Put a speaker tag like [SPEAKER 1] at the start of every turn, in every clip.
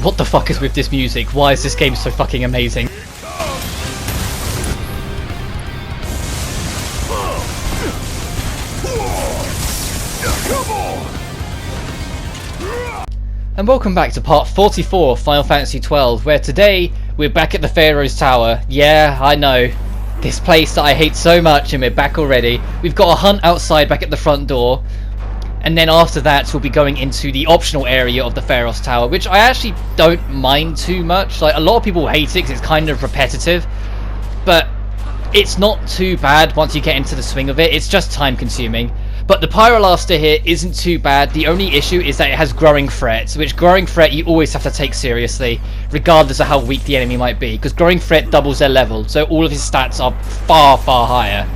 [SPEAKER 1] What the fuck is with this music? Why is this game so fucking amazing? And welcome back to part 44 of Final Fantasy XII, where today we're back at the Pharos Tower. Yeah, I know. This place that I hate so much, and we're back already. We've got a hunt outside back at the front door. And then after that we'll be going into the optional area of the Pharos Tower, which I actually don't mind too much. Like, a lot of people hate it because it's kind of repetitive. But it's not too bad once you get into the swing of it. It's just time consuming. But the Pyrolaster here isn't too bad. The only issue is that it has Growing Threat, which Growing Threat you always have to take seriously, regardless of how weak the enemy might be, because Growing Threat doubles their level, so all of his stats are far, far higher.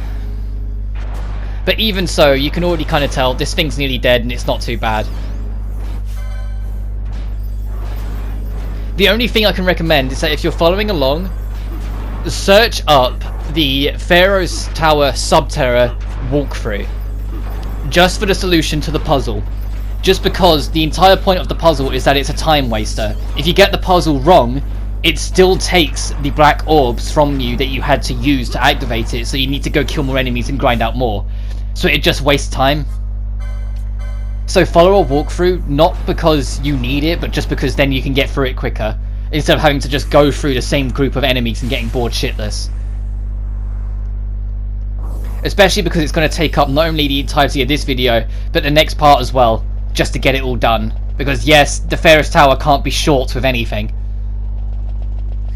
[SPEAKER 1] But even so, you can already kind of tell this thing's nearly dead and it's not too bad. The only thing I can recommend is that if you're following along, search up the Pharos Tower Subterra walkthrough, just for the solution to the puzzle. Just because the entire point of the puzzle is that it's a time waster. If you get the puzzle wrong, it still takes the black orbs from you that you had to use to activate it, so you need to go kill more enemies and grind out more. So it just wastes time. So follow a walkthrough, not because you need it, but just because then you can get through it quicker, instead of having to just go through the same group of enemies and getting bored shitless. Especially because it's going to take up not only the entirety of this video, but the next part as well, just to get it all done. Because yes, the Pharos Tower can't be short with anything.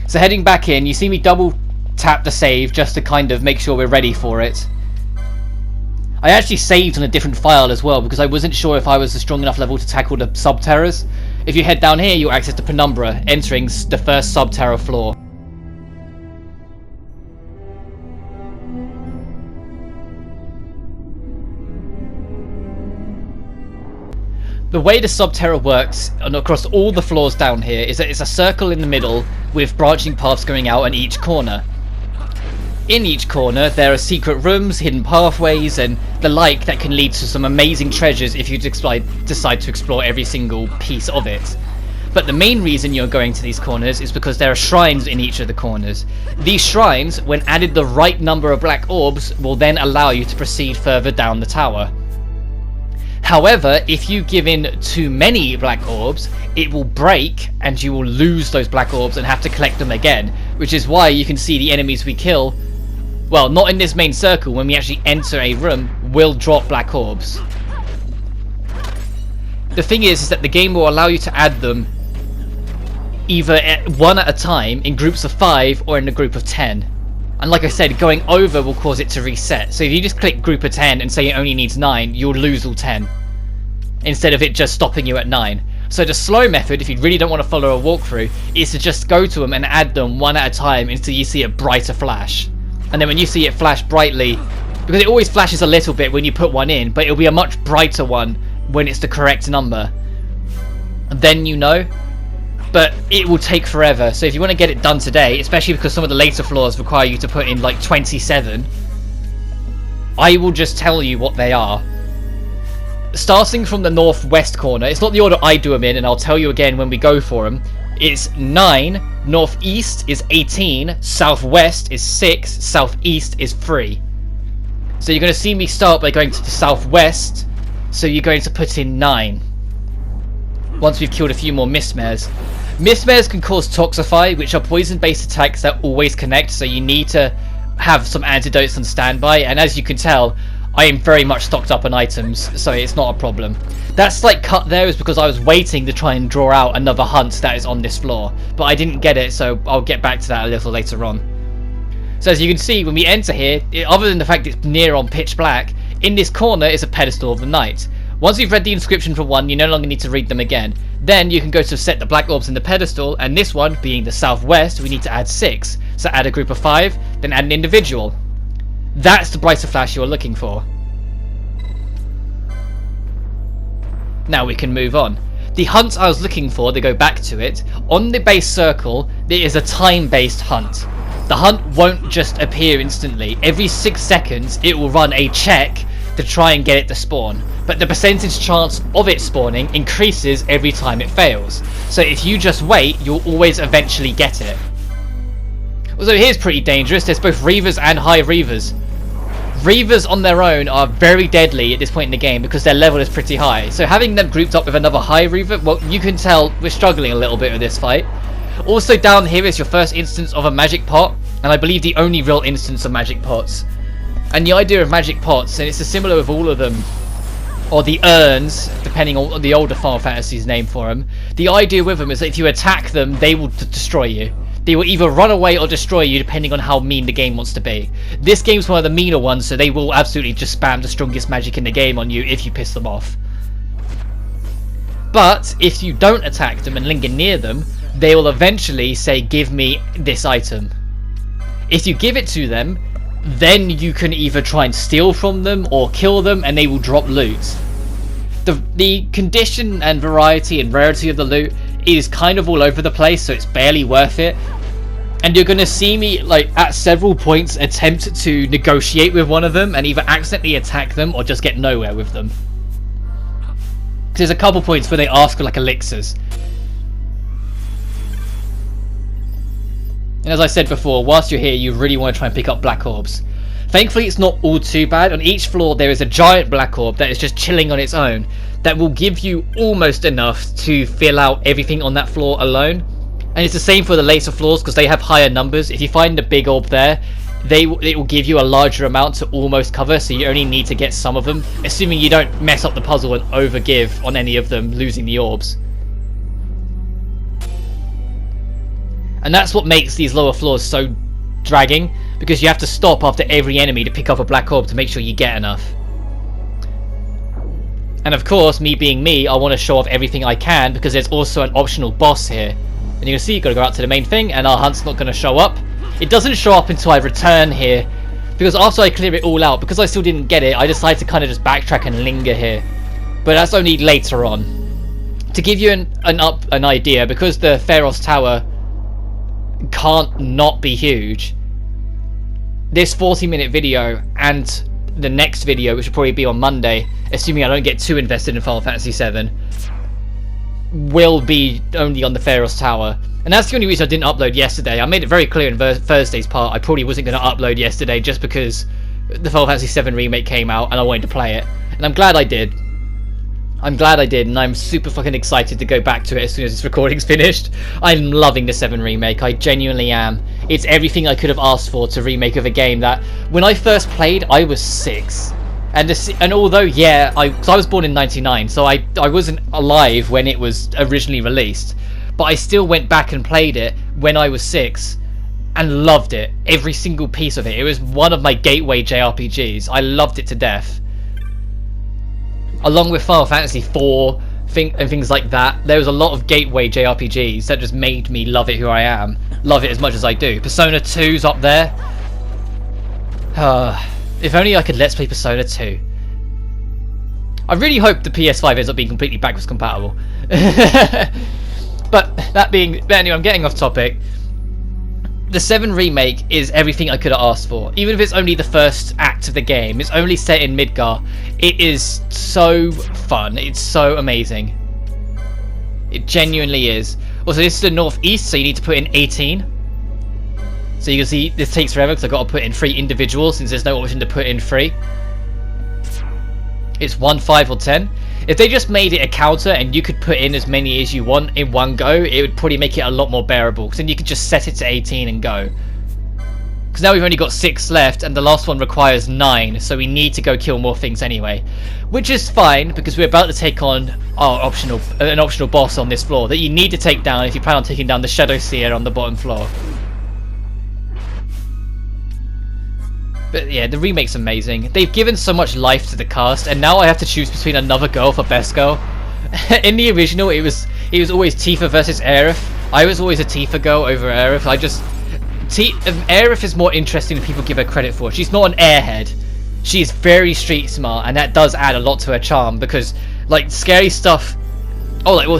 [SPEAKER 1] So heading back in, you see me double tap the save just to kind of make sure we're ready for it. I actually saved on a different file as well, because I wasn't sure if I was a strong enough level to tackle the Subterras. If you head down here, you'll access the Penumbra, entering the first Subterra floor. The way the Subterra works and across all the floors down here is that it's a circle in the middle with branching paths going out in each corner. In each corner there are secret rooms, hidden pathways and the like that can lead to some amazing treasures if you decide to explore every single piece of it. But the main reason you're going to these corners is because there are shrines in each of the corners. These shrines, when added the right number of black orbs, will then allow you to proceed further down the tower. However, if you give in too many black orbs, it will break and you will lose those black orbs and have to collect them again, which is why you can see the enemies we kill, well, not in this main circle, when we actually enter a room, will drop black orbs. The thing is that the game will allow you to add them either one at a time, in groups of 5, or in a group of 10. And like I said, going over will cause it to reset. So if you just click group of 10 and say it only needs 9, you'll lose all 10. Instead of it just stopping you at 9. So the slow method, if you really don't want to follow a walkthrough, is to just go to them and add them one at a time until you see a brighter flash. And then when you see it flash brightly, because it always flashes a little bit when you put one in, but it'll be a much brighter one when it's the correct number. And then you know. But it will take forever, so if you want to get it done today, especially because some of the later floors require you to put in like 27, I will just tell you what they are. Starting from the northwest corner, it's not the order I do them in, and I'll tell you again when we go for them. It's 9, northeast is 18, southwest is 6, southeast is 3. So you're going to see me start by going to the southwest, so you're going to put in 9. Once we've killed a few more Mistmares. Mistmares can cause Toxify, which are poison-based attacks that always connect, so you need to have some antidotes on standby, and as you can tell, I am very much stocked up on items, so it's not a problem. That slight cut there is because I was waiting to try and draw out another hunt that is on this floor, but I didn't get it, so I'll get back to that a little later on. So as you can see, when we enter here, other than the fact it's near on pitch black, in this corner is a pedestal of the knight. Once you've read the inscription for one, you no longer need to read them again. Then you can go to set the black orbs in the pedestal, and this one, being the southwest, we need to add 6. So add a group of 5, then add an individual. That's the brighter flash you're looking for. Now we can move on. The hunt I was looking for, to go back to it, on the base circle, there is a time-based hunt. The hunt won't just appear instantly. Every 6 seconds, it will run a check to try and get it to spawn. but the percentage chance of it spawning increases every time it fails. So if you just wait, you'll always eventually get it. Also, here's pretty dangerous. There's both Reavers and High Reavers. Reavers on their own are very deadly at this point in the game because their level is pretty high. So having them grouped up with another High Reaver, well, you can tell we're struggling a little bit with this fight. Also down here is your first instance of a magic pot, and I believe the only real instance of magic pots. And the idea of magic pots, and it's similar with all of them, or the urns, depending on the older Final Fantasy's name for them, the idea with them is that if you attack them, they will destroy you. They will either run away or destroy you depending on how mean the game wants to be. This game's one of the meaner ones, so they will absolutely just spam the strongest magic in the game on you if you piss them off. But if you don't attack them and linger near them, they will eventually say, give me this item. If you give it to them, then you can either try and steal from them or kill them, and they will drop loot. The condition and variety and rarity of the loot is kind of all over the place, so it's barely worth it. And you're going to see me, like, at several points attempt to negotiate with one of them and either accidentally attack them or just get nowhere with them. There's a couple points where they ask for, like, elixirs. And as I said before, whilst you're here, you really want to try and pick up black orbs. Thankfully, it's not all too bad. On each floor, there is a giant black orb that is just chilling on its own that will give you almost enough to fill out everything on that floor alone. And it's the same for the later floors because they have higher numbers. If you find a big orb there, it will give you a larger amount to almost cover, so you only need to get some of them, assuming you don't mess up the puzzle and overgive on any of them, losing the orbs. And that's what makes these lower floors so dragging, because you have to stop after every enemy to pick up a black orb to make sure you get enough. And of course, me being me, I want to show off everything I can because there's also an optional boss here. And you can see, you've got to go out to the main thing, and our hunt's not going to show up. It doesn't show up until I return here, because after I clear it all out, because I still didn't get it, I decided to kind of just backtrack and linger here. But that's only later on. To give you an idea, because the Pharos Tower can't not be huge, this 40-minute video and the next video, which will probably be on Monday, assuming I don't get too invested in Final Fantasy VII, will be only on the Pharos Tower. And that's the only reason I didn't upload yesterday. I made it very clear in Thursday's part I probably wasn't going to upload yesterday just because the Final Fantasy VII Remake came out and I wanted to play it. And I'm glad I did. I'm glad I did, and I'm super fucking excited to go back to it as soon as this recording's finished. I'm loving the 7 Remake, I genuinely am. It's everything I could have asked for to remake of a game that, when I first played, I was 6. And although, yeah, I was born in '99, so I wasn't alive when it was originally released, but I still went back and played it when I was 6, and loved it, every single piece of it. It was one of my gateway JRPGs. I loved it to death. Along with Final Fantasy IV and things like that, there was a lot of gateway JRPGs that just made me love it who I am. Love it as much as I do. Persona 2's up there. If only I could let's play Persona 2. I really hope the PS5 ends up being completely backwards compatible. But anyway, I'm getting off topic. The 7 Remake is everything I could have asked for. Even if it's only the first act of the game, it's only set in Midgar. It is so fun. It's so amazing. It genuinely is. Also, this is the northeast, so you need to put in 18. So you can see this takes forever because I've got to put in 3 individuals since there's no option to put in 3. It's 1, 5, or 10. If they just made it a counter and you could put in as many as you want in one go, it would probably make it a lot more bearable. Because then you could just set it to 18 and go. Because now we've only got 6 left and the last one requires 9, so we need to go kill more things anyway. Which is fine, because we're about to take on an optional boss on this floor that you need to take down if you plan on taking down the Shadow Seer on the bottom floor. But yeah, the remake's amazing. They've given so much life to the cast, and now I have to choose between another girl for best girl. In the original, it was always Tifa versus Aerith. I was always a Tifa girl over Aerith. Aerith is more interesting than people give her credit for. She's not an airhead. She's very street smart, and that does add a lot to her charm, because like scary stuff.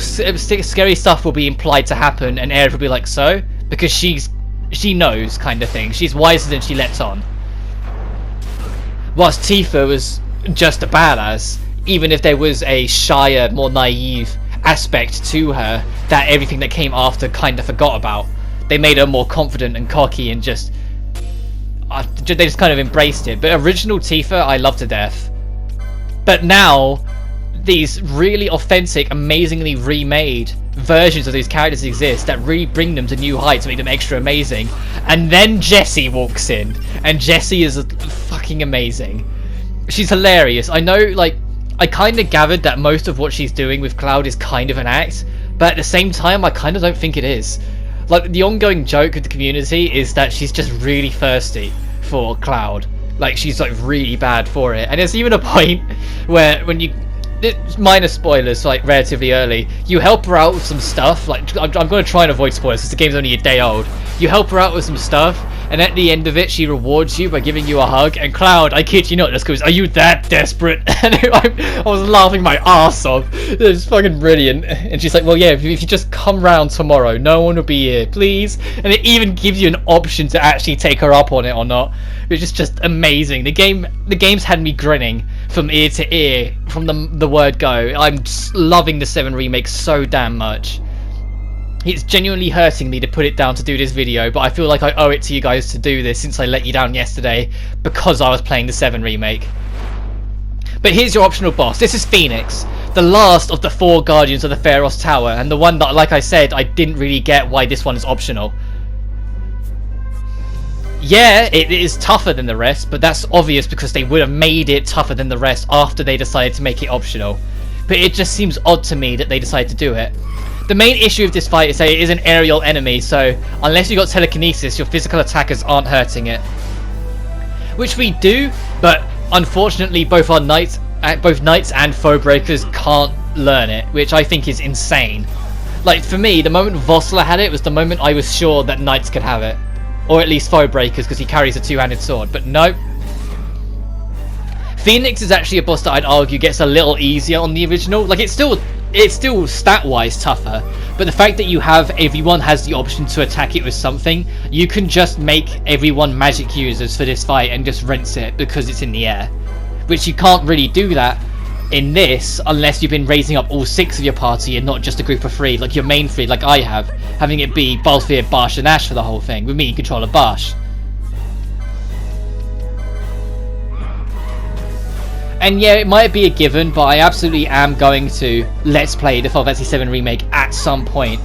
[SPEAKER 1] Scary stuff will be implied to happen, and Aerith will be like, so? Because she knows, kind of thing. She's wiser than she lets on. Whilst Tifa was just a badass, even if there was a shyer, more naive aspect to her that everything that came after kind of forgot about. They made her more confident and cocky and just they just kind of embraced it. But original Tifa I love to death. But now these really authentic, amazingly remade versions of these characters exist that really bring them to new heights, make them extra amazing. And then Jessie walks in, and Jessie is fucking amazing. She's hilarious. I know, like, I kind of gathered that most of what she's doing with Cloud is kind of an act, but at the same time I kind of don't think it is. Like, the ongoing joke with the community is that she's just really thirsty for Cloud. Like, she's like really bad for it. And there's even a point where when you, minor spoilers, like relatively early, you help her out with some stuff. Like, I'm going to try and avoid spoilers because the game's only a day old. You help her out with some stuff, and at the end of it she rewards you by giving you a hug, and Cloud, I kid you not, just goes, "Are you that desperate?" And I was laughing my ass off. It was fucking brilliant. And she's like, "Well, yeah, if you just come round tomorrow, no one will be here, please." And it even gives you an option to actually take her up on it or not, which is just amazing. The game's had me grinning from ear to ear from the word go. I'm just loving the 7 remake so damn much. It's genuinely hurting me to put it down to do this video, but I feel like I owe it to you guys to do this since I let you down yesterday because I was playing the 7 remake. But here's your optional boss. This is Phoenix, the last of the 4 Guardians of the Pharos Tower, and the one that, like I said, I didn't really get why this one is optional. Yeah, it is tougher than the rest, but that's obvious because they would have made it tougher than the rest after they decided to make it optional. But it just seems odd to me that they decided to do it. The main issue of this fight is that it is an aerial enemy, so unless you got telekinesis, your physical attackers aren't hurting it. Which we do, but unfortunately both knights and foe breakers can't learn it, which I think is insane. Like, for me, the moment Vossler had it was the moment I was sure that knights could have it. Or at least foe breakers, because he carries a 2-handed sword, but no. Phoenix is actually a boss that I'd argue gets a little easier on the original. Like, it's still stat-wise tougher, but the fact that everyone has the option to attack it with something, you can just make everyone magic users for this fight and just rinse it because it's in the air. Which you can't really do that in this unless you've been raising up all 6 of your party and not just a group of 3, like your main 3, like I have, having it be Balthier, Barsh and Ash for the whole thing, with me in control of Barsh. And yeah, it might be a given, but I absolutely am going to Let's Play the Final Fantasy VII Remake at some point,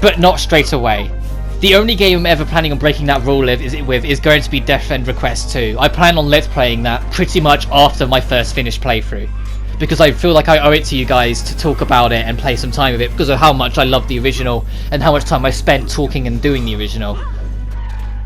[SPEAKER 1] but not straight away. The only game I'm ever planning on breaking that rule with is going to be Death End Request 2. I plan on Let's Playing that pretty much after my first finished playthrough, because I feel like I owe it to you guys to talk about it and play some time with it because of how much I love the original and how much time I spent talking and doing the original.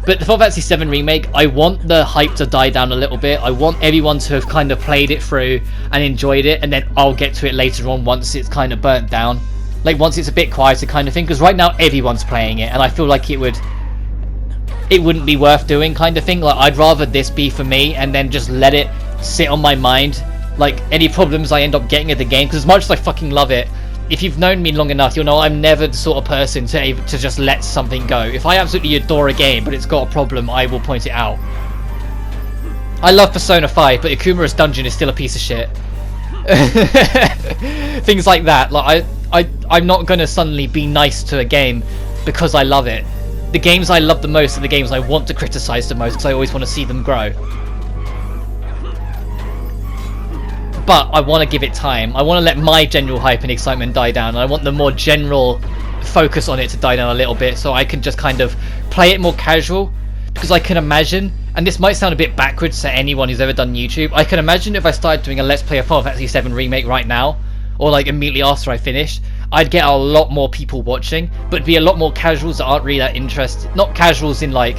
[SPEAKER 1] But the Final Fantasy VII Remake, I want the hype to die down a little bit. I want everyone to have kind of played it through and enjoyed it, and then I'll get to it later on once it's kind of burnt down. Like, once it's a bit quieter kind of thing, because right now everyone's playing it, and I feel like it wouldn't be worth doing kind of thing. Like, I'd rather this be for me, and then just let it sit on my mind. Like, any problems I end up getting at the game, because as much as I fucking love it, if you've known me long enough, you'll know I'm never the sort of person to just let something go. If I absolutely adore a game, but it's got a problem, I will point it out. I love Persona 5, but Akumura's dungeon is still a piece of shit. Things like that. Like, I'm not going to suddenly be nice to a game because I love it. The games I love the most are the games I want to criticize the most because I always want to see them grow. But I want to give it time. I want to let my general hype and excitement die down. And I want the more general focus on it to die down a little bit so I can just kind of play it more casual. Because I can imagine, and this might sound a bit backwards to anyone who's ever done YouTube, I can imagine if I started doing a Let's Play of Final Fantasy VII Remake right now, or like immediately after I finished, I'd get a lot more people watching, but it'd be a lot more casuals that aren't really that interested. Not casuals in like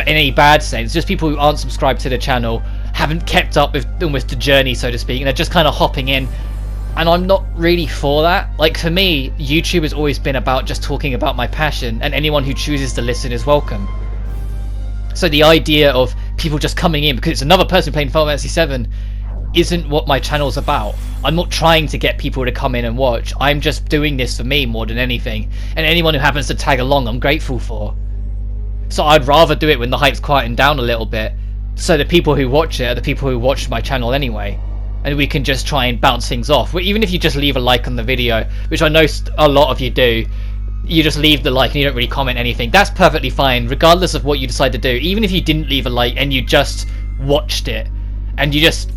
[SPEAKER 1] in any bad sense, just people who aren't subscribed to the channel, haven't kept up with almost the journey, so to speak, and they're just kind of hopping in. And I'm not really for that. Like, for me, YouTube has always been about just talking about my passion, and anyone who chooses to listen is welcome. So the idea of people just coming in because it's another person playing Final Fantasy VII isn't what my channel's about. I'm not trying to get people to come in and watch. I'm just doing this for me more than anything. And anyone who happens to tag along, I'm grateful for. So I'd rather do it when the hype's quieting down a little bit, so the people who watch it are the people who watch my channel anyway. and we can just try and bounce things off. Even if you just leave a like on the video, which I know a lot of you do, you just leave the like and you don't really comment anything. That's perfectly fine, regardless of what you decide to do. Even if you didn't leave a like and you just watched it, and you just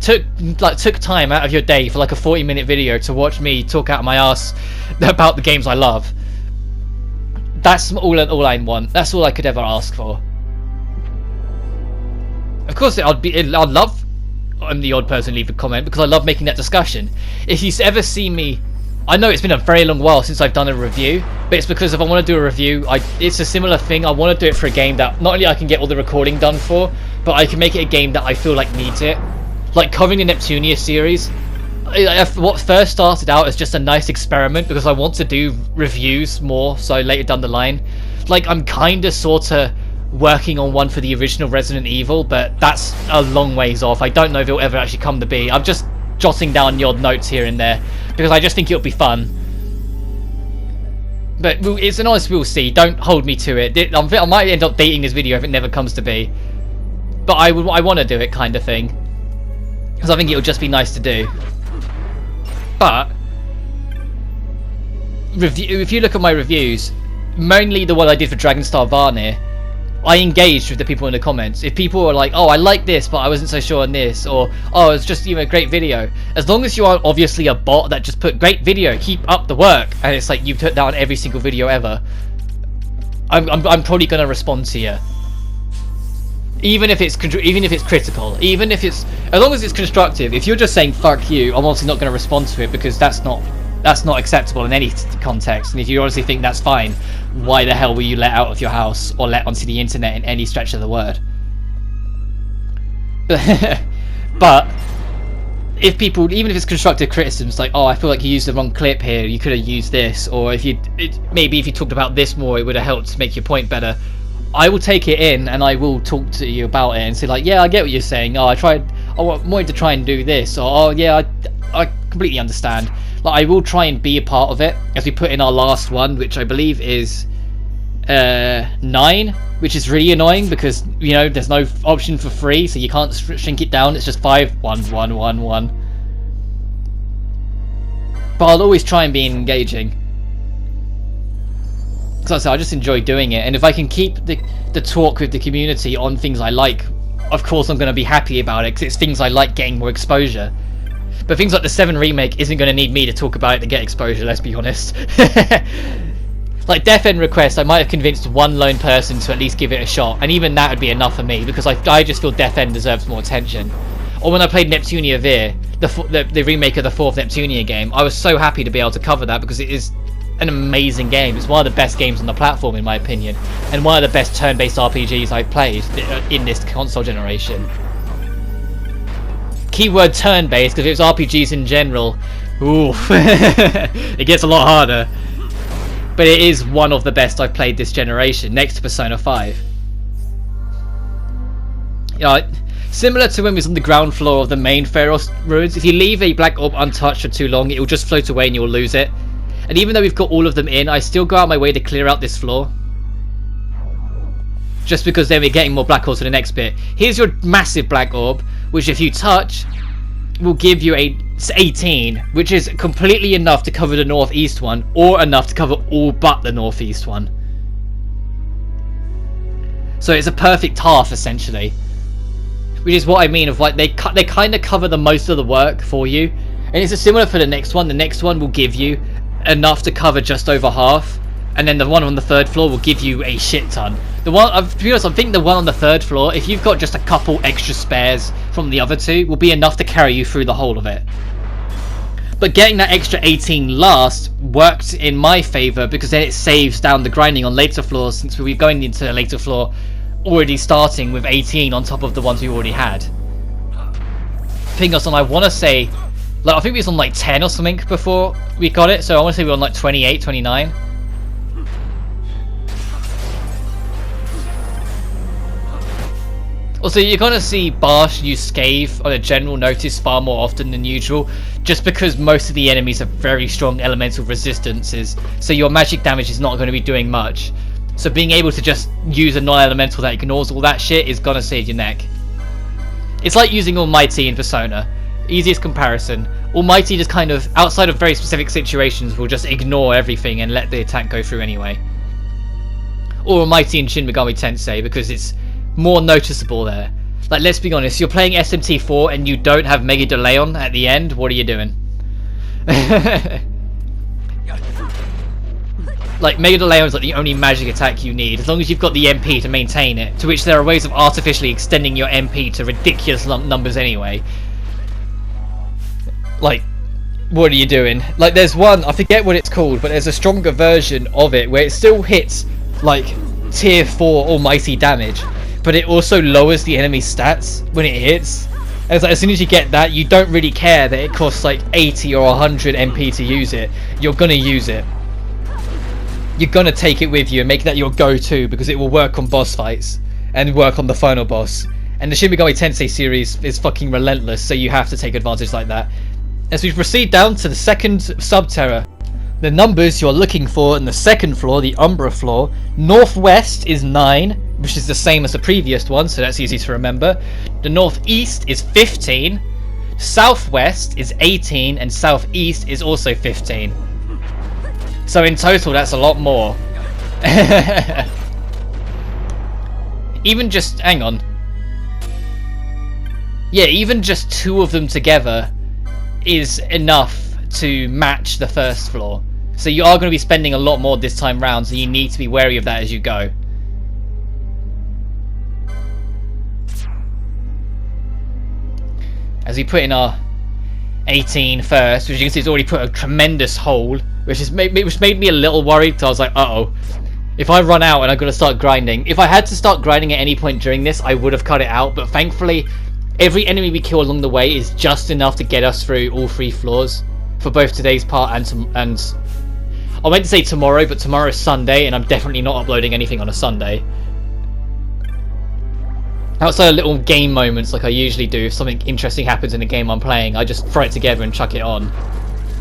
[SPEAKER 1] took time out of your day for like a 40-minute video to watch me talk out of my ass about the games I love. That's all I want. That's all I could ever ask for. Of course, I'd love I'm the odd person to leave a comment, because I love making that discussion. If you've ever seen me, I know it's been a very long while since I've done a review, but it's because if I want to do a review, it's a similar thing. I want to do it for a game that not only I can get all the recording done for, but I can make it a game that I feel like needs it. Like covering the Neptunia series, what first started out as just a nice experiment because I want to do reviews more so later down the line. Like I'm kinda sorta working on one for the original Resident Evil, but that's a long ways off. I don't know if it'll ever actually come to be. I'm just jotting down the odd notes here and there because I just think it'll be fun. But it's an honest we'll see. Don't hold me to it. I might end up dating this video if it never comes to be. But I want to do it, kind of thing, because I think it'll just be nice to do. But if you look at my reviews, mainly the one I did for Dragonstar Varnir, I engaged with the people in the comments. If people were like, oh, I like this, but I wasn't so sure on this, or oh, it's just, you know, a great video. As long as you are obviously a bot that just put great video, keep up the work, and it's like you've put down every single video ever, I'm probably gonna respond to you. Even if it's critical, even if it's, as long as it's constructive. If you're just saying fuck you, I'm obviously not going to respond to it, because that's not acceptable in any context. And if you honestly think that's fine, why the hell were you let out of your house or let onto the internet in any stretch of the word? But if people, even if it's constructive criticism, it's like, oh, I feel like you used the wrong clip here, you could have used this, or maybe if you talked about this more, it would have helped make your point better. I will take it in and I will talk to you about it and say like, yeah, I get what you're saying. Oh, I wanted to try and do this, or oh yeah, I completely understand. Like I will try and be a part of it, as we put in our last one, which I believe is 9, which is really annoying because, you know, there's no option for free, so you can't shrink it down. It's just 5 1 1 1 1. But I'll always try and be engaging. Because I just enjoy doing it, and if I can keep the talk with the community on things I like, of course I'm going to be happy about it, because it's things I like getting more exposure. But things like the 7 remake isn't going to need me to talk about it to get exposure, let's be honest. Like Death End Request, I might have convinced one lone person to at least give it a shot, and even that would be enough for me, because I just feel Death End deserves more attention. Or when I played Neptunia Vir, the remake of the 4th Neptunia game, I was so happy to be able to cover that, because it is an amazing game. It's one of the best games on the platform in my opinion, and one of the best turn-based RPGs I've played in this console generation. Keyword turn-based, because if it was RPGs in general, ooh, it gets a lot harder. But it is one of the best I've played this generation, next to Persona 5. You know, similar to when we was on the ground floor of the main Pharos ruins, if you leave a black orb untouched for too long, it will just float away and you'll lose it. And even though we've got all of them in, I still go out my way to clear out this floor, just because then we're getting more black orbs for the next bit. Here's your massive black orb, which if you touch, will give you a 18, which is completely enough to cover the northeast one, or enough to cover all but the northeast one. So it's a perfect half, essentially. Which is what I mean of like, they kind of cover the most of the work for you. And it's similar for the next one. The next one will give you enough to cover just over half, and then the one on the 3rd floor will give you a shit ton. The one, to be honest, I think the one on the 3rd floor, if you've got just a couple extra spares from the other 2, will be enough to carry you through the whole of it. But getting that extra 18 last worked in my favour, because then it saves down the grinding on later floors, since we're going into a later floor already starting with 18 on top of the ones we already had. Thing else, and I want to say, like, I think we was on like 10 or something before we got it, so I want to say we were on like 28, 29. Also, you're going to see Barsh use Scathe on a general notice far more often than usual, just because most of the enemies have very strong elemental resistances, so your magic damage is not going to be doing much. So being able to just use a non-elemental that ignores all that shit is going to save your neck. It's like using Almighty in Persona. Easiest comparison. Almighty just kind of, outside of very specific situations, will just ignore everything and let the attack go through anyway. Or Almighty in Shin Megami Tensei, because it's more noticeable there. Like, let's be honest, you're playing SMT4 and you don't have Mega de Leon at the end, what are you doing? Like, Mega de Leon is like the only magic attack you need, as long as you've got the MP to maintain it, to which there are ways of artificially extending your MP to ridiculous numbers anyway. Like, what are you doing? Like, there's one, I forget what it's called, but there's a stronger version of it where it still hits, like, tier 4 almighty damage, but it also lowers the enemy's stats when it hits. And it's like, as soon as you get that, you don't really care that it costs like 80 or 100 MP to use it. You're gonna use it. You're gonna take it with you and make that your go-to, because it will work on boss fights and work on the final boss. And the Shin Megami Tensei series is fucking relentless, so you have to take advantage like that. As we proceed down to the second subterra, the numbers you're looking for in the second floor, the Umbra floor, northwest is 9, which is the same as the previous one, so that's easy to remember. The northeast is 15, southwest is 18, and southeast is also 15. So in total, that's a lot more. Even just, hang on. Yeah, even just 2 of them together is enough to match the first floor. So you are going to be spending a lot more this time round, so you need to be wary of that as you go. As we put in our 18 first, which you can see it's already put a tremendous hole, which made me a little worried, because I was like, uh-oh. If I run out and I'm going to start grinding, if I had to start grinding at any point during this, I would have cut it out, but thankfully, every enemy we kill along the way is just enough to get us through all 3 floors for both today's part and I meant to say tomorrow, but tomorrow's Sunday and I'm definitely not uploading anything on a Sunday. Outside of little game moments like I usually do, if something interesting happens in a game I'm playing, I just throw it together and chuck it on.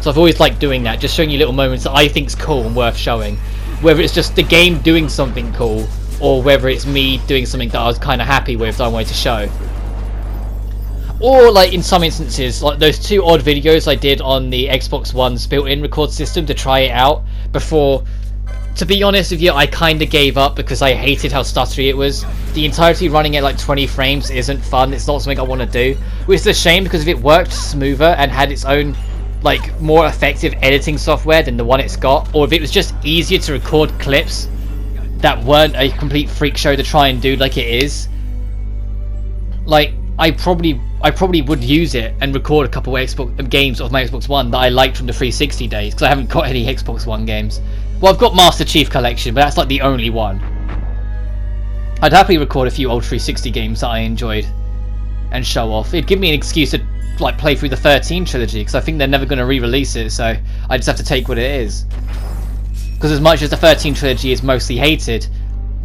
[SPEAKER 1] So I've always liked doing that, just showing you little moments that I think's cool and worth showing. Whether it's just the game doing something cool, or whether it's me doing something that I was kind of happy with that I wanted to show. Or, like, in some instances, like those 2 odd videos I did on the Xbox One's built-in record system to try it out before. To be honest with you, I kind of gave up because I hated how stuttery it was. The entirety running at like 20 frames isn't fun, it's not something I want to do. Which is a shame, because if it worked smoother and had its own, like, more effective editing software than the one it's got, or if it was just easier to record clips that weren't a complete freak show to try and do like it is, like, I probably would use it and record a couple of Xbox games of my Xbox One that I liked from the 360 days, because I haven't got any Xbox One games. Well, I've got Master Chief Collection, but that's like the only one. I'd happily record a few old 360 games that I enjoyed and show off. It'd give me an excuse to, like, play through the 13 trilogy, because I think they're never going to re-release it, so I just have to take what it is. Because as much as the 13 trilogy is mostly hated,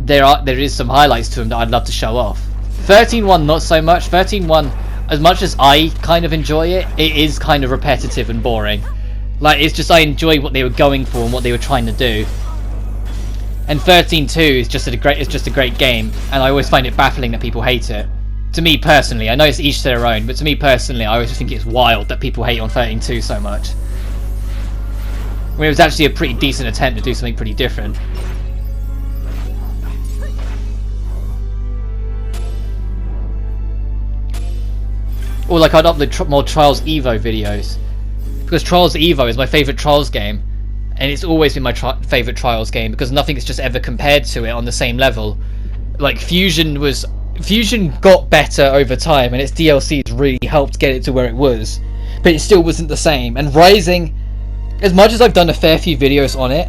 [SPEAKER 1] there is some highlights to them that I'd love to show off. 13-1 not so much. 13-1, as much as I kind of enjoy it, it is kind of repetitive and boring. Like, it's just I enjoy what they were going for and what they were trying to do. And 13-2 is just a great game, and I always find it baffling that people hate it. To me personally, I know it's each to their own, but to me personally, I always think it's wild that people hate on 13-2 so much. When it was actually a pretty decent attempt to do something pretty different. Or, like, I'd upload more Trials Evo videos, because Trials Evo is my favourite Trials game, and it's always been my favourite Trials game, because nothing is just ever compared to it on the same level. Like, Fusion got better over time, and its DLCs really helped get it to where it was, but it still wasn't the same. And Rising, as much as I've done a fair few videos on it,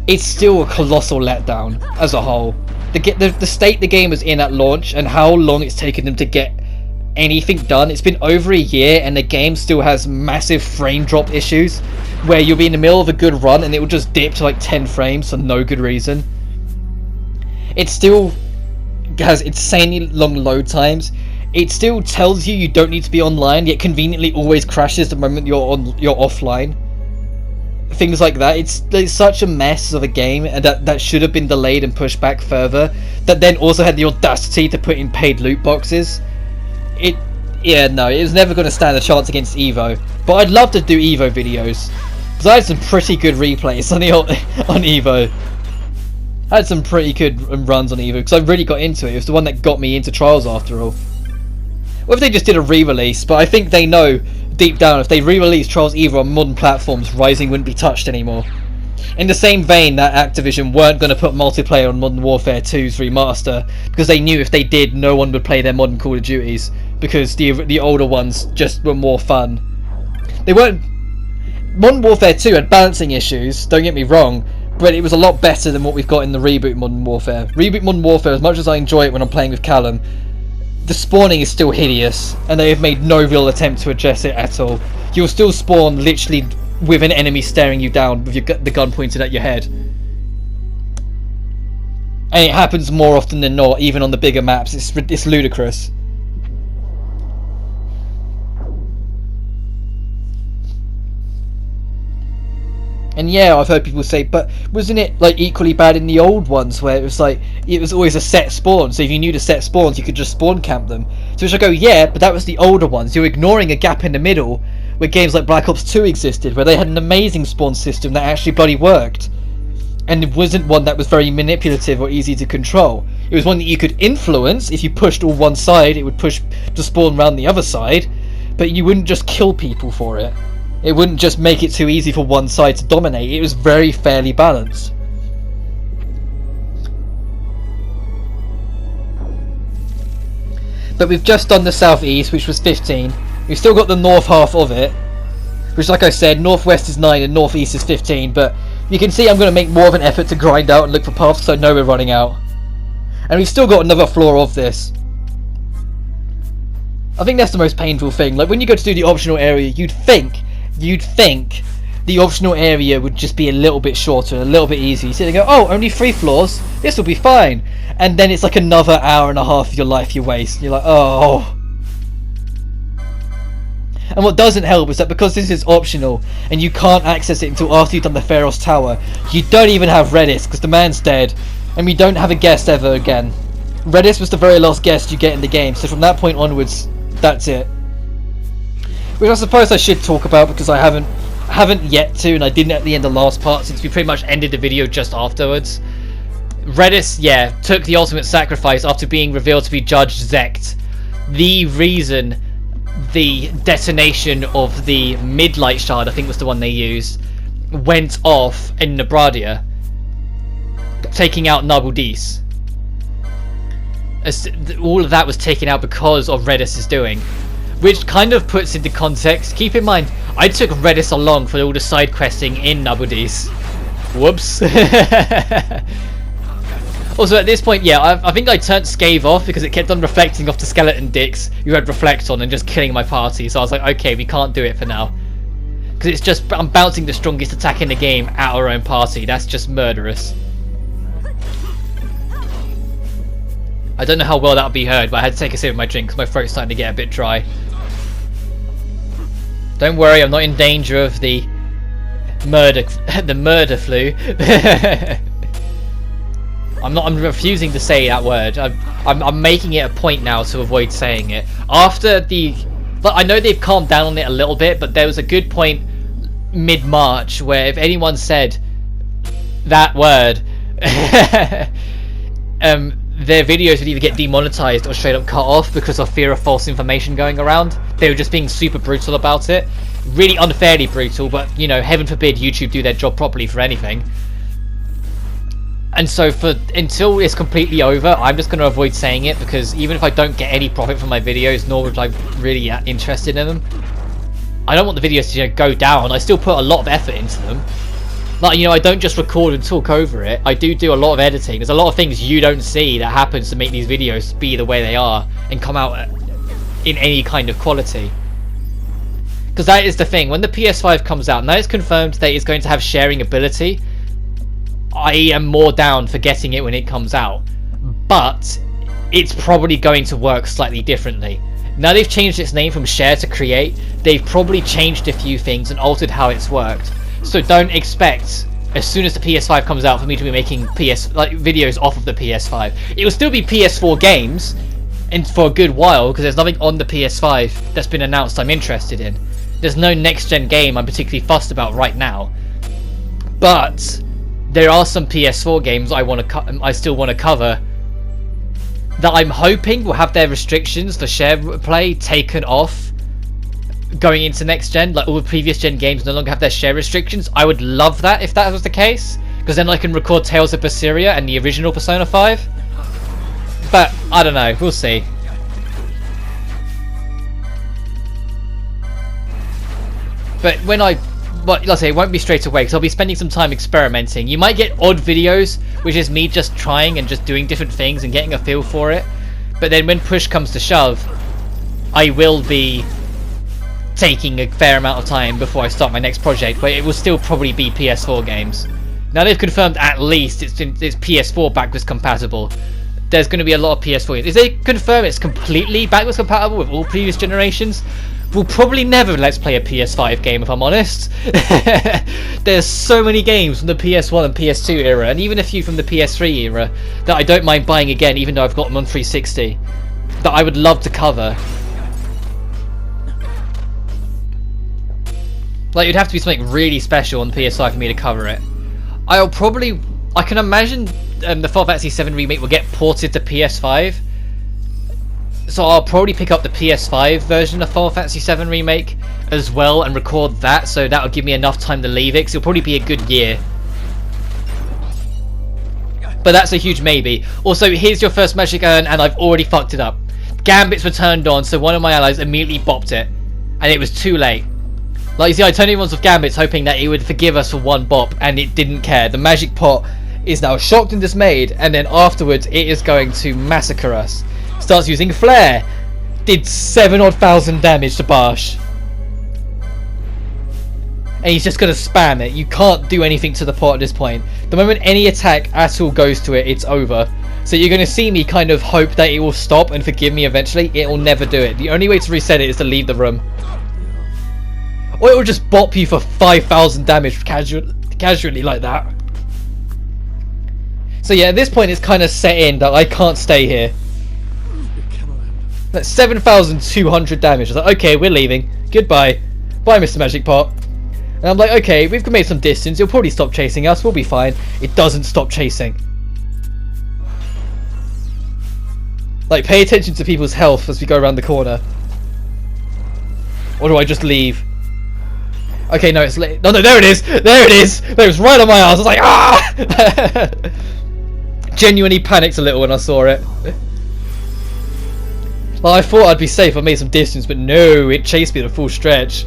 [SPEAKER 1] it's still a colossal letdown as a whole. The state the game was in at launch, and how long it's taken them to get anything done. It's been over a year and the game still has massive frame drop issues, where you'll be in the middle of a good run and it will just dip to like 10 frames for no good reason. It still has insanely long load times. It still tells you don't need to be online, yet conveniently always crashes the moment you're offline. Things like that. It's such a mess of a game, and that should have been delayed and pushed back further, that then also had the audacity to put in paid loot boxes. Yeah, no, it was never going to stand a chance against Evo. But I'd love to do Evo videos, because I had some pretty good replays on on Evo. I had some pretty good runs on Evo, because I really got into it. It was the one that got me into Trials after all. What if they just did a re-release? But I think they know deep down if they re-release Trials Evo on modern platforms, Rising wouldn't be touched anymore. In the same vein that Activision weren't going to put multiplayer on Modern Warfare 2's remaster, because they knew if they did, no one would play their modern Call of Duties, because the older ones just were more fun. They weren't. Modern Warfare 2 had balancing issues, don't get me wrong, but it was a lot better than what we've got in the reboot Modern Warfare. Reboot Modern Warfare, as much as I enjoy it when I'm playing with Callum, the spawning is still hideous, and they have made no real attempt to address it at all. You'll still spawn literally with an enemy staring you down with the gun pointed at your head. And it happens more often than not, even on the bigger maps. It's ludicrous. And yeah, I've heard people say, but wasn't it like equally bad in the old ones where it was like, it was always a set spawn, so if you knew the set spawns you could just spawn camp them? To which I go, yeah, but that was the older ones. You're ignoring a gap in the middle where games like Black Ops 2 existed, where they had an amazing spawn system that actually bloody worked. And it wasn't one that was very manipulative or easy to control. It was one that you could influence. If you pushed all one side, it would push to spawn around the other side, but you wouldn't just kill people for it. It wouldn't just make it too easy for one side to dominate. It was very fairly balanced. But we've just done the southeast, which was 15. We've still got the north half of it, which, like I said, northwest is 9 and northeast is 15. But you can see I'm going to make more of an effort to grind out and look for paths, because I know we're running out. And we've still got another floor of this. I think that's the most painful thing. Like when you go to do the optional area, you'd think the optional area would just be a little bit shorter, a little bit easier. You sit there and go, oh, only 3 floors, this will be fine. And then it's like another hour and a half of your life you waste. You're like, oh. And what doesn't help is that because this is optional and you can't access it until after you've done the Pharos Tower, you don't even have Redis because the man's dead, and we don't have a guest ever again. Redis was the very last guest you get in the game, so from that point onwards, that's it. Which I suppose I should talk about because I haven't yet to, and I didn't at the end of the last part since we pretty much ended the video just afterwards. Redis, yeah, took the ultimate sacrifice after being revealed to be Judge Zect. The reason the detonation of the mid-light shard, I think was the one they used, went off in Nabradia, taking out Nabudis. All of that was taken out because of Redis' doing. Which kind of puts into context, keep in mind, I took Redis along for all the side questing in Nabudis. Whoops. Also at this point, yeah, I think I turned Scathe off because it kept on reflecting off the skeleton dicks who had Reflect on and just killing my party, so I was like, okay, we can't do it for now. Because it's just, I'm bouncing the strongest attack in the game at our own party, that's just murderous. I don't know how well that'll be heard, but I had to take a sip of my drink because my throat's starting to get a bit dry. Don't worry, I'm not in danger of the murder flu. I'm refusing to say that word. I'm making it a point now to avoid saying it. After the, I know they've calmed down on it a little bit, but there was a good point mid-March where if anyone said that word, their videos would either get demonetized or straight up cut off because of fear of false information going around. They were just being super brutal about it. Really unfairly brutal, but you know, heaven forbid YouTube do their job properly for anything. And so until it's completely over, I'm just going to avoid saying it, because even if I don't get any profit from my videos, nor would I really interested in them, I don't want the videos to go down. I still put a lot of effort into them. Like, you know, I don't just record and talk over it. I do a lot of editing. There's a lot of things you don't see that happens to make these videos be the way they are and come out in any kind of quality. Because that is the thing. When the PS5 comes out, now it's confirmed that it's going to have sharing ability, I am more down for getting it when it comes out. But it's probably going to work slightly differently. Now they've changed its name from Share to Create, they've probably changed a few things and altered how it's worked. So don't expect, as soon as the PS5 comes out, for me to be making videos off of the PS5. It will still be PS4 games, and for a good while, because there's nothing on the PS5 that's been announced I'm interested in. There's no next-gen game I'm particularly fussed about right now. But there are some PS4 games I still want to cover that I'm hoping will have their restrictions for share play taken off going into next gen. Like, all the previous gen games no longer have their share restrictions. I would love that if that was the case, because then I can record Tales of Berseria and the original Persona 5. But I don't know, we'll see. But like I say, it won't be straight away, because I'll be spending some time experimenting. You might get odd videos, which is me just trying and just doing different things and getting a feel for it. But then when push comes to shove, I will be taking a fair amount of time before I start my next project, but it will still probably be PS4 games. Now they've confirmed at least it's PS4 backwards compatible. There's going to be a lot of PS4 games. If they confirm it's completely backwards compatible with all previous generations, we'll probably never let's play a PS5 game, if I'm honest. There's so many games from the PS1 and PS2 era, and even a few from the PS3 era, that I don't mind buying again, even though I've got them on 360, that I would love to cover. Like, it'd have to be something really special on the PS5 for me to cover it. I can imagine the Final Fantasy VII Remake will get ported to PS5. So I'll probably pick up the PS5 version of Final Fantasy VII Remake as well and record that, so that'll give me enough time to leave it, because it'll probably be a good year. But that's a huge maybe. Also, here's your first magic urn, and I've already fucked it up. Gambits were turned on, so one of my allies immediately bopped it, and it was too late. Like, you see, I turned it on with Gambits hoping that it would forgive us for one bop, and it didn't care. The magic pot is now shocked and dismayed, and then afterwards it is going to massacre us. Starts using Flare. Did 7,000 damage to Barsh. And he's just going to spam it. You can't do anything to the pot at this point. The moment any attack at all goes to it, it's over. So you're going to see me kind of hope that it will stop and forgive me eventually. It will never do it. The only way to reset it is to leave the room. Or it will just bop you for 5,000 damage casually like that. So yeah, at this point it's kind of set in that I can't stay here. That's 7,200 damage. I was like, okay, we're leaving. Goodbye. Bye, Mr. Magic Pot. And I'm like, okay, we've made some distance. He'll probably stop chasing us. We'll be fine. It doesn't stop chasing. Like, pay attention to people's health as we go around the corner. Or do I just leave? Okay, no, it's late. No, there it is. There it is. It was right on my ass. I was like, ah! Genuinely panicked a little when I saw it. Well, I thought I'd be safe. I made some distance, but no, it chased me the full stretch.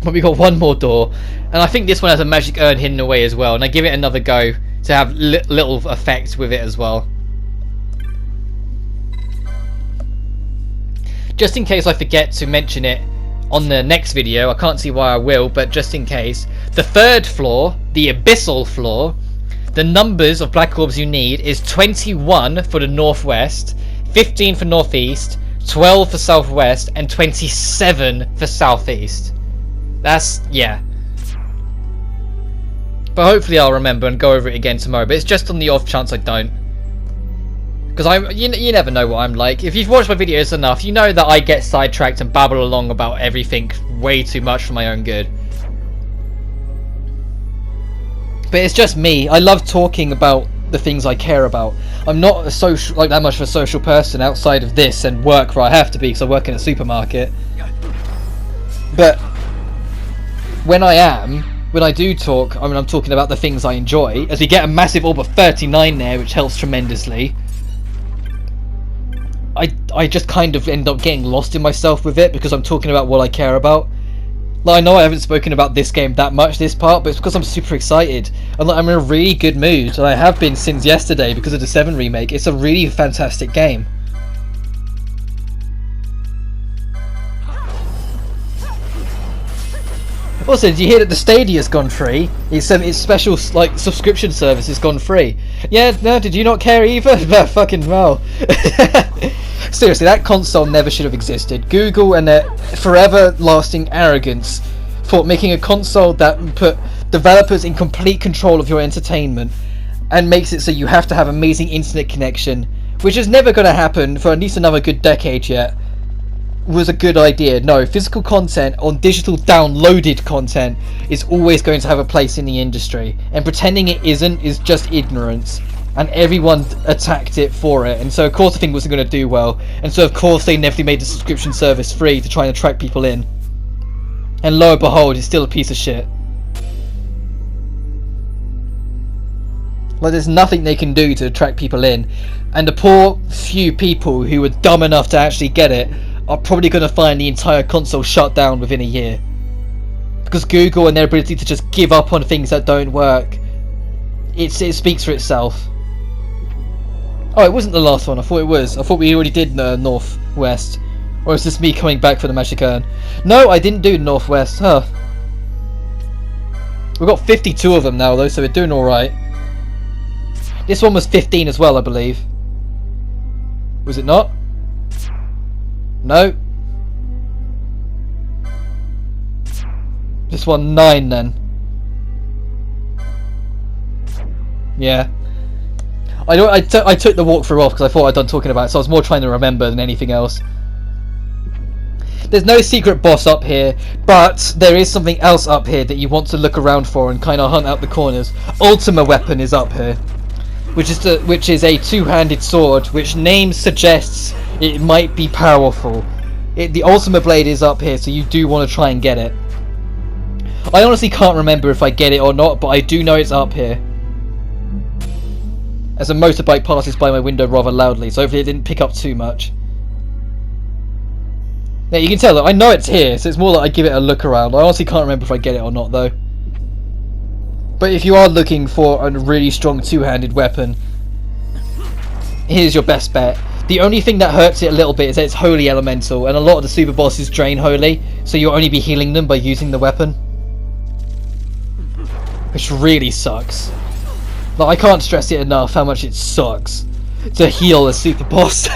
[SPEAKER 1] But we got one more door, and I think this one has a magic urn hidden away as well. And I give it another go to have little effect with it as well. Just in case I forget to mention it on the next video, I can't see why I will, but just in case, the third floor, the abyssal floor, the numbers of black orbs you need is 21 for the northwest, 15 for northeast, 12 for southwest, and 27 for southeast. That's, yeah. But hopefully I'll remember and go over it again tomorrow, but it's just on the off chance I don't. Because you never know what I'm like. If you've watched my videos enough, you know that I get sidetracked and babble along about everything way too much for my own good. But it's just me. I love talking about the things I care about. I'm not a social, like that much of a social person outside of this and work where I have to be because I work in a supermarket. But when I do talk, I mean, I'm talking about the things I enjoy. As we get a massive orb of 39 there, which helps tremendously. I just kind of end up getting lost in myself with it because I'm talking about what I care about. Like, I know I haven't spoken about this game that much this part, but it's because I'm super excited. And like, I'm in a really good mood, and I have been since yesterday because of the 7 remake. It's a really fantastic game. Also, did you hear that the Stadia's gone free? Its special like subscription service has gone free. Yeah, no, did you not care either? Fucking well. Seriously, that console never should have existed. Google and their forever lasting arrogance for making a console that put developers in complete control of your entertainment and makes it so you have to have amazing internet connection which is never going to happen for at least another good decade yet, was a good idea. No, physical content on digital downloaded content is always going to have a place in the industry, and pretending it isn't is just ignorance, and everyone attacked it for it, and so of course the thing wasn't going to do well, and so of course they never made the subscription service free to try and attract people in, and lo and behold, it's still a piece of shit. Like, there's nothing they can do to attract people in, and the poor few people who were dumb enough to actually get it are probably going to find the entire console shut down within a year, because Google and their ability to just give up on things that don't work, it speaks for itself. Oh, it wasn't the last one. I thought it was. I thought we already did Northwest, or is this me coming back for the Magic Urn? No, I didn't do Northwest. Huh. We've got 52 of them now though, so we're doing all right. This one was 15 as well, I believe. Was it not? No. This one 9 then. Yeah. I took the walkthrough off because I thought I'd done talking about it, so I was more trying to remember than anything else. There's no secret boss up here, but there is something else up here that you want to look around for and kind of hunt out the corners. Ultima weapon is up here, which is a two-handed sword, which name suggests it might be powerful. The Ultima blade is up here, so you do want to try and get it. I honestly can't remember if I get it or not, but I do know it's up here. As a motorbike passes by my window rather loudly, so hopefully it didn't pick up too much. Yeah, you can tell that I know it's here, so it's more like I give it a look around. I honestly can't remember if I get it or not though. But if you are looking for a really strong two-handed weapon, here's your best bet. The only thing that hurts it a little bit is that it's holy elemental, and a lot of the super bosses drain holy, so you'll only be healing them by using the weapon, which really sucks. Like, I can't stress it enough how much it sucks to heal a super boss.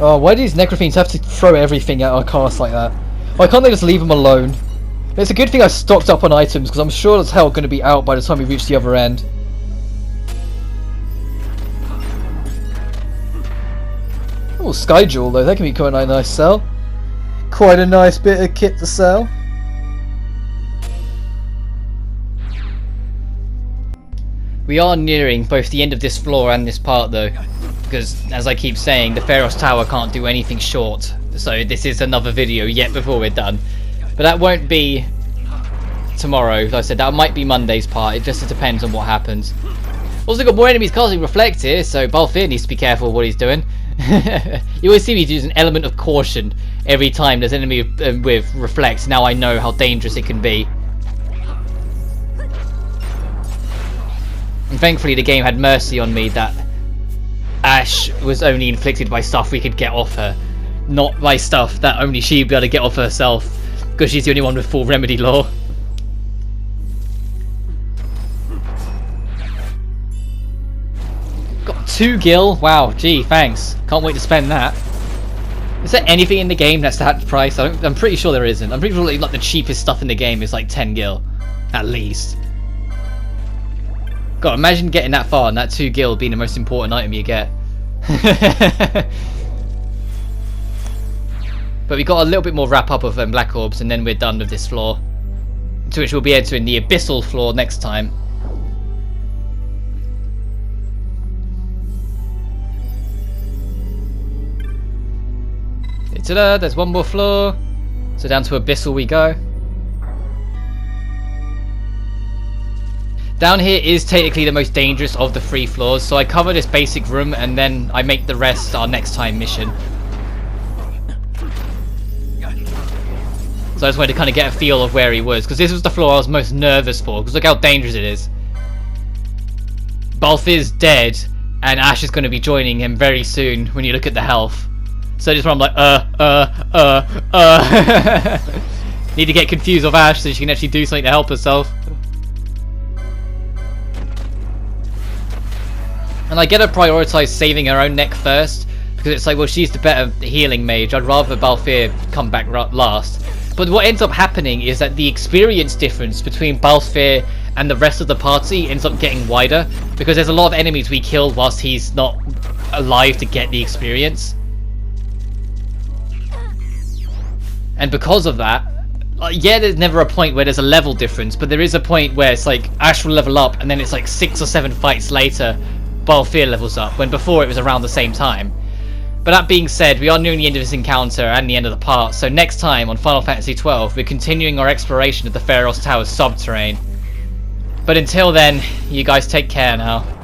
[SPEAKER 1] Oh, why do these necrofiends have to throw everything at our cast like that? Why can't they just leave them alone? It's a good thing I stocked up on items, because I'm sure as hell going to be out by the time we reach the other end. Oh, Sky Jewel though, that can be quite a nice sell. Quite a nice bit of kit to sell. We are nearing both the end of this floor and this part though, because as I keep saying, the Pharos Tower can't do anything short, so this is another video yet before we're done. But that won't be tomorrow, like I said, that might be Monday's part, it just depends on what happens. Also got more enemies casting Reflect here, so Balthier needs to be careful what he's doing. You always see me use an element of caution every time there's an enemy with Reflect. Now I know how dangerous it can be. And thankfully the game had mercy on me that Ash was only inflicted by stuff we could get off her, not by stuff that only she'd be able to get off herself, because she's the only one with full remedy law. Got 2 gil, wow, gee, thanks. Can't wait to spend that. Is there anything in the game that's that price? I'm pretty sure there isn't. I'm pretty sure like the cheapest stuff in the game is like 10 gil, at least. God, imagine getting that far and that 2 gil being the most important item you get. But we got a little bit more wrap up of Black Orbs and then we're done with this floor. To which we'll be entering the Abyssal floor next time. Ta-da, there's one more floor. So down to Abyssal we go. Down here is technically the most dangerous of the 3 floors, so I cover this basic room and then I make the rest our next time mission. So I just wanted to kind of get a feel of where he was, because this was the floor I was most nervous for, because look how dangerous it is. Balthier's dead, and Ash is going to be joining him very soon when you look at the health. So this one I'm like, Need to get confused of Ash so she can actually do something to help herself. And I get her prioritise saving her own neck first, because it's like, well, she's the better healing mage. I'd rather Balthier come back last. But what ends up happening is that the experience difference between Balthier and the rest of the party ends up getting wider, because there's a lot of enemies we kill whilst he's not alive to get the experience. And because of that, yeah, there's never a point where there's a level difference, but there is a point where it's like Ash will level up and then it's like 6 or 7 fights later Balthier levels up, when before it was around the same time. But that being said, we are nearing the end of this encounter and the end of the part, so next time on Final Fantasy XII we're continuing our exploration of the Pharos Tower's subterrane. But until then, you guys take care now.